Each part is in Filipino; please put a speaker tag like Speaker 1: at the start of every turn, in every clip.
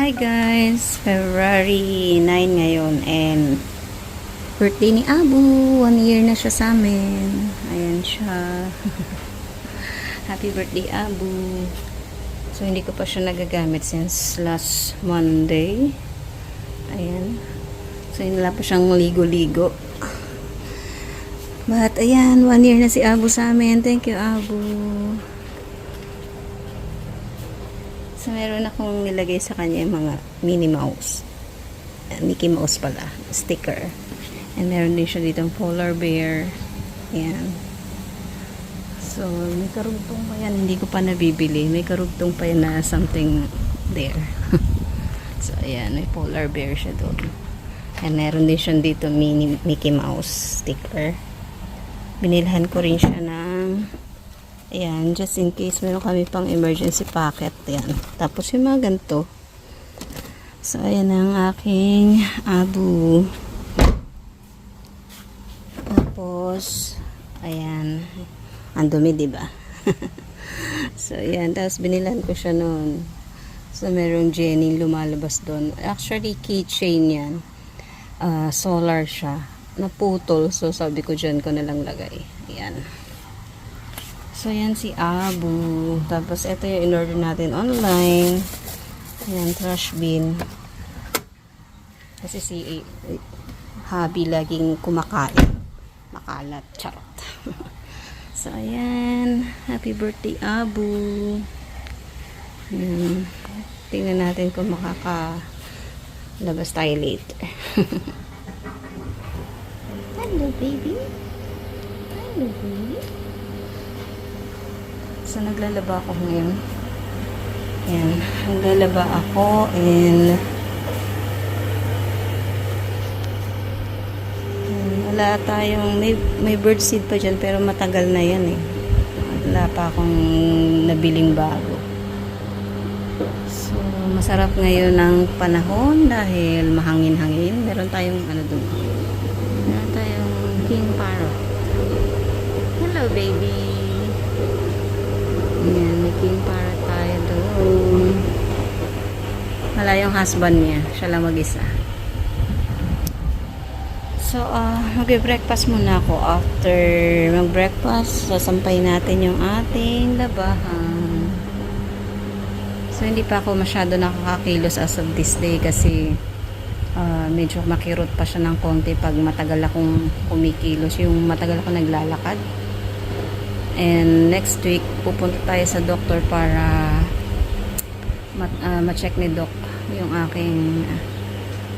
Speaker 1: Hi guys! February 9 ngayon and birthday ni Abu. 1 year na siya sa amin. Ayan siya. Happy birthday Abu. So hindi ko pa siya nagagamit since last Monday. Ayan. So hindi pa siyang ligo-ligo. But ayan, 1 year na si Abu sa amin. Thank you Abu. So, meron akong nilagay sa kanya yung mga Minnie Mouse. Mickey Mouse pala. Sticker. And meron din siya ditong polar bear. Ayan. So, may karugtong pa yan. Hindi ko pa nabibili. May karugtong pa yan na something there. So, ayan. May polar bear siya doon. And meron din siya dito Mickey Mouse sticker. Binilhan ko rin siya ng ayan, just in case meron kami pang emergency packet. Ayan. Tapos yung mga ganito. So, ayan ang aking Abu. Tapos, ayan. Ang dumi, diba? So, ayan. Tapos, binilan ko siya noon. So, merong Jenny lumalabas doon. Actually, keychain yan. Solar siya. Naputol. So, sabi ko dyan ko nalang lagay. Ayan. So, yan si Abu. Tapos, ito yung in-order natin online. Ayan, trash bin. Kasi si hubby laging kumakain. Makalat. Charot. So, ayan. Happy birthday, Abu. Ayan. Tingnan natin kung makakalabas tayo later. Hello, baby. Hello, baby. So, naglalaba ako ngayon. Ayan. Naglalaba ako and wala tayong may birdseed pa dyan pero matagal na yan eh. Wala pa akong nabiling bago. So, masarap ngayon ang panahon dahil mahangin-hangin. Meron tayong ano dun. Meron tayong king parrot. Hello, baby. Ayan, may king parrot tayo doon. Wala yung husband niya. Siya lang mag-isa. So, mag-breakfast muna ako. After mag-breakfast, sasampay natin yung ating labahan. So, hindi pa ako masyado nakakakilos as of this day kasi medyo makirot pa siya ng konti pag matagal akong kumikilos. Yung matagal ako naglalakad. And next week, pupunta tayo sa doktor para ma-check ni doc yung aking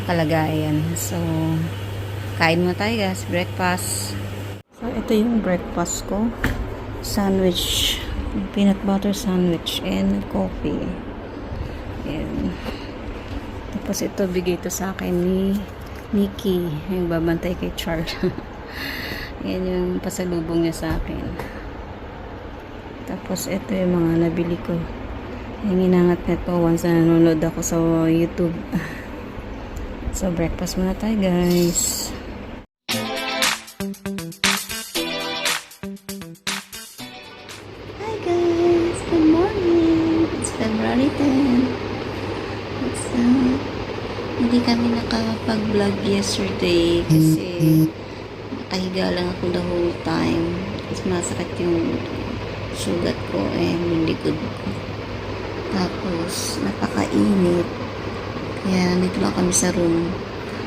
Speaker 1: kalagayan. So, kain mo tayo guys, breakfast. So, ito yung breakfast ko. Sandwich, peanut butter sandwich and coffee. And, tapos ito, bigay ito sa akin ni Nikki, yung babantay kay Charles. Yan yung pasalubong niya sa akin. Tapos, ito yung mga nabili ko. Yung inangat nito once na nanonood ako sa YouTube. So, breakfast muna tayo, guys. Hi, guys! Good morning! It's February 10. Hindi kami nakapag-vlog yesterday kasi nakahiga lang ako the whole time. Tapos, masakit yung sugat ko and likod ko. Tapos, napakainit. Kaya, nandito lang kami sa room.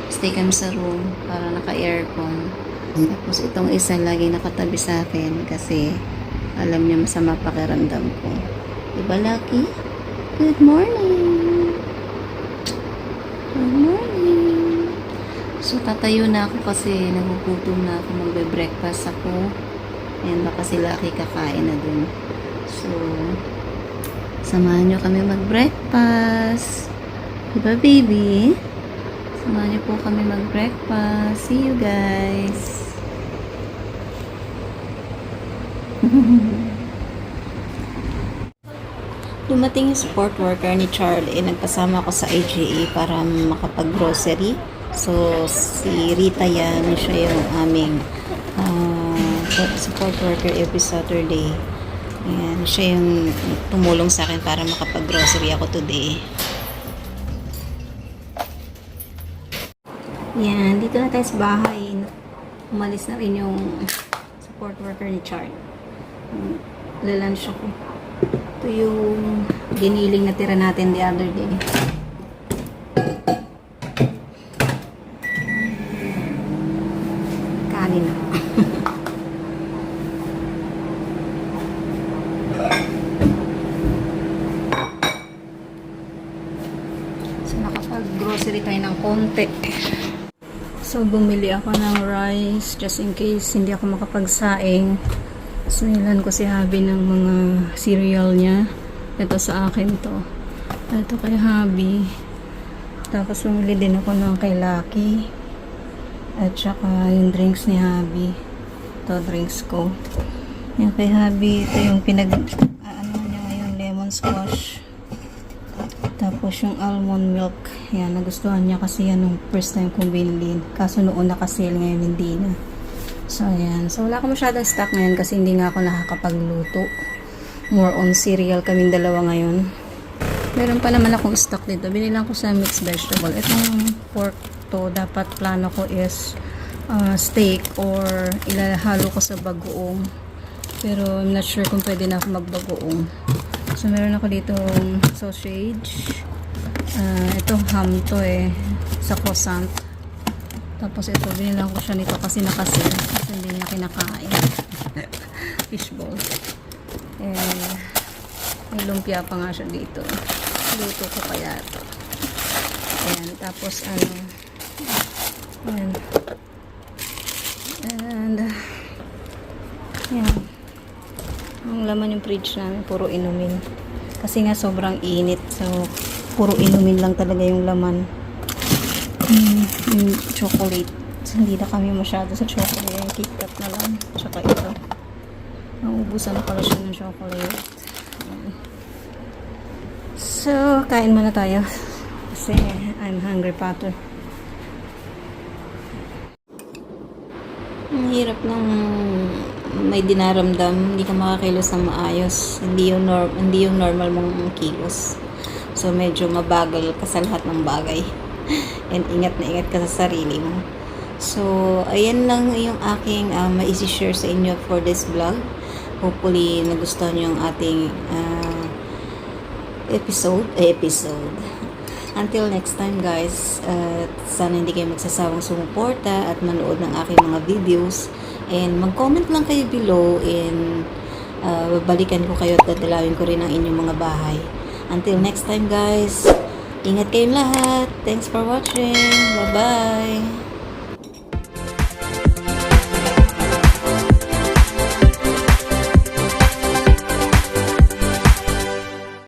Speaker 1: Stay kami sa room para naka-aircon. Tapos, itong isa lagi nakatabi sa akin kasi alam niya masama pakiramdam ko. Diba, Lucky? Good morning! Good morning! So, tatayo na ako kasi nagugutom na ako. Magbe-breakfast ako. Ayan, baka si Lucky kakain na dun. So, samahan nyo kami mag-breakfast. Diba, baby? Samahan nyo po kami mag-breakfast. See you guys. Dumating yung support worker ni Charlie. Nagpasama ako sa IGA para makapag-grocery. So, si Rita yan. Siya yung aming support worker every Saturday. Ayan, siya yung tumulong sa akin para makapag-grocery ako today. Yan, dito na tayo sa bahay. Umalis na rin yung support worker ni Chart. Lalunch ako. Ito yung giniling na tira natin the other day. Kanin na. So, nakapag-grocery tayo ng konti. So, bumili ako ng rice just in case hindi ako makapagsaing. So, nilan ko si Habi ng mga cereal niya. Ito sa akin to. Ito kay Habi. Tapos, bumili din ako ng kay Lucky. At saka yung drinks ni Habi. Ito, drinks ko. Yung kay Habi, ito yung ano niya ngayon, lemon squash. Tapos yung almond milk, yan, nagustuhan niya kasi yan nung first time kong binili. Kaso noon nakasale, ngayon hindi na. So, ayan. So, wala ko masyadong stock ngayon kasi hindi nga ako nakakapagluto. More on cereal kaming dalawa ngayon. Meron pa naman akong stock dito. Binilang ko sa mixed vegetable. Itong pork to, dapat plano ko is steak or ilalahalo ko sa bagoong. Pero I'm not sure kung pwede na ako magbagoong. So, meron ako dito sausage. Ito ham to sa croissant. Tapos ito, binilang ko siya nito kasi nakasil. Kasi hindi niya kinakain. Fishball. May lumpia pa nga siya dito. Luto ko kaya ito. Ayan, tapos ayan. And, ayan. Ang laman yung fridge namin, puro inumin. Kasi nga sobrang init. So, puro inumin lang talaga yung laman. Yung chocolate. So, hindi na kami masyado sa chocolate. Yung KitKat na lang. Tsaka ito. Naubusan na pala siya ng chocolate. So, kain muna tayo. Kasi I'm hungry pato. Ang hirap ng may dinaramdam, hindi ka makakilos ng maayos, hindi yung normal mong kilos. So medyo mabagal ka sa lahat ng bagay. And ingat na ingat ka sa sarili mo. So ayan lang yung aking ma-share sa inyo for this vlog. Hopefully nagustuhan niyo ang ating episode. Until next time guys, sana hindi kayo magsasawang sumuporta at manood ng aking mga videos. And mag-comment lang kayo below and babalikan ko kayo at dadalawin ko rin ang inyong mga bahay. Until next time guys, ingat kayong lahat. Thanks for watching. Bye-bye.